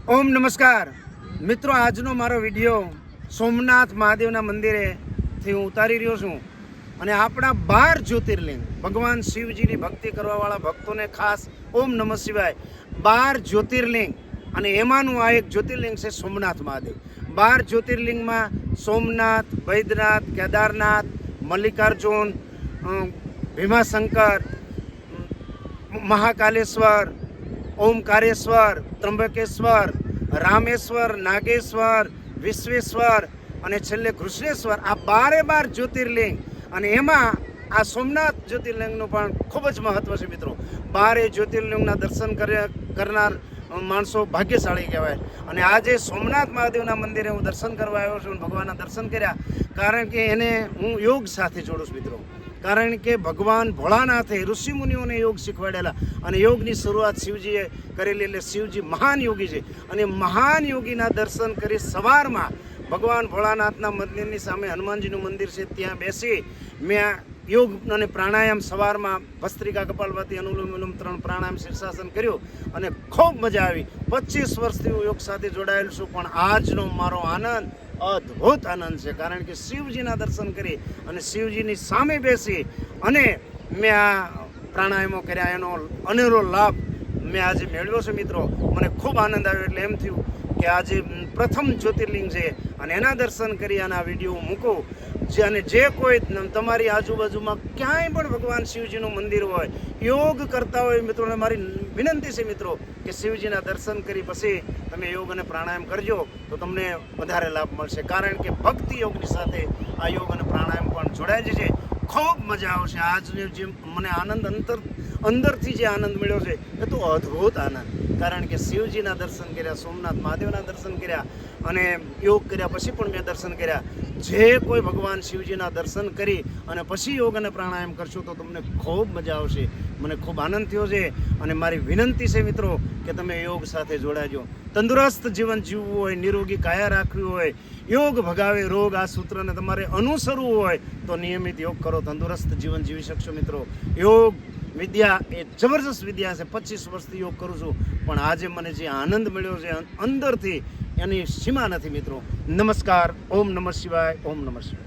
ઓમ નમસ્કાર મિત્રો, આજનો મારો વિડીયો સોમનાથ મહાદેવના મંદિરેથી હું ઉતારી રહ્યો છું અને આપણા 12 જ્યોતિર્લિંગ ભગવાન શિવજીની ભક્તિ કરવાવાળા ભક્તોને ખાસ ઓમ નમઃ શિવાય 12 જ્યોતિર્લિંગ અને એમાંનું આ એક જ્યોતિર્લિંગ છે સોમનાથ મહાદેવ। 12 જ્યોતિર્લિંગમાં સોમનાથ, વૈદ્યનાથ, કેદારનાથ, મલ્લિકાર્જુન, ભીમાશંકર, મહાકાલેશ્વર, ઓમકારેશ્વર, ત્રંબકેશ્વર, રામેશ્વર, નાગેશ્વર, વિશ્વેશ્વર અને છેલ્લે કૃષ્ણેશ્વર, આ 12 જ્યોતિર્લિંગ અને એમાં આ સોમનાથ જ્યોતિર્લિંગનું પણ ખૂબ જ મહત્વ છે મિત્રો। 12 જ્યોતિર્લિંગના દર્શન કરનાર માણસો ભાગ્યશાળી કહેવાય। અને આજે સોમનાથ મહાદેવના મંદિરે હું દર્શન કરવા આવ્યો છું, ભગવાનના દર્શન કર્યા, કારણ કે એને હું યોગ સાથે જોડું છું મિત્રો। કારણ કે ભગવાન ભોળાનાથે ઋષિમુનિઓને યોગ શીખવાડેલા અને યોગની શરૂઆત શિવજીએ કરેલી, એટલે શિવજી મહાન યોગી છે। અને મહાન યોગીના દર્શન કરી સવારમાં ભગવાન ભોળાનાથના મંદિરની સામે હનુમાનજીનું મંદિર છે, ત્યાં બેસી મેં યોગ અને પ્રાણાયામ સવારમાં ભસ્ત્રિકા, કપાલભાતિ, અનુલોમ વિલોમ 3 પ્રાણાયામ શીર્ષાસન કર્યું અને ખૂબ મજા આવી। 25 વર્ષથી હું યોગ સાથે જોડાયેલ છું, પણ આજનો મારો આનંદ અદ્ભુત આનંદ છે, કારણ કે શિવજીના દર્શન કરી અને શિવજીની સામે બેસી અને મેં આ પ્રાણાયામો કર્યા, એનો અનેરો લાભ મેં આજે મેળવ્યો છે મિત્રો। મને ખૂબ આનંદ આવ્યો, એટલે એમ થયું કે આજે પ્રથમ જ્યોતિર્લિંગ છે અને એના દર્શન કરી અને આ વિડીયો મૂકું। અને જે કોઈ તમારી આજુબાજુમાં ક્યાંય પણ ભગવાન શિવજીનું મંદિર હોય, યોગ કરતા હોય મિત્રોને મારી વિનંતી છે મિત્રો કે શિવજીના દર્શન કરી પછી તમે યોગ અને પ્રાણાયામ કરજો તો તમને વધારે લાભ મળશે, કારણ કે ભક્તિ યોગની સાથે આ યોગ અને પ્રાણાયામ પણ જોડાઈ જશે। ખૂબ મજા આવશે। આજનો જે મને આનંદ અંદરથી જે આનંદ મળ્યો છે એ તો અદ્ભુત આનંદ, કારણ કે શિવજીના દર્શન કર્યા, સોમનાથ મહાદેવના દર્શન કર્યા અને યોગ કર્યા પછી પણ મેં દર્શન કર્યા। જે કોઈ ભગવાન શિવજીના દર્શન કરી અને પછી યોગ અને પ્રાણાયામ કરશો તો તમને ખૂબ મજા આવશે। મને ખૂબ આનંદ થયો છે અને મારી વિનંતી છે મિત્રો કે તમે યોગ સાથે જોડાજો। તંદુરસ્ત જીવન જીવવું હોય, નિરોગી કાયા રાખવી હોય, યોગ ભગાવે રોગ, આ સૂત્રને તમારે અનુસરવું હોય તો નિયમિત યોગ કરો, તંદુરસ્ત જીવન જીવી શકશો મિત્રો। યોગ વિદ્યા એ જબરજસ્ત વિદ્યા છે। 25 વર્ષથી યોગ કરું છું, પણ આજે મને જે આનંદ મળ્યો છે અંદરથી એની સીમા નથી મિત્રો। નમસ્કાર, ઓમ નમઃ શિવાય, ઓમ નમઃ શિવાય।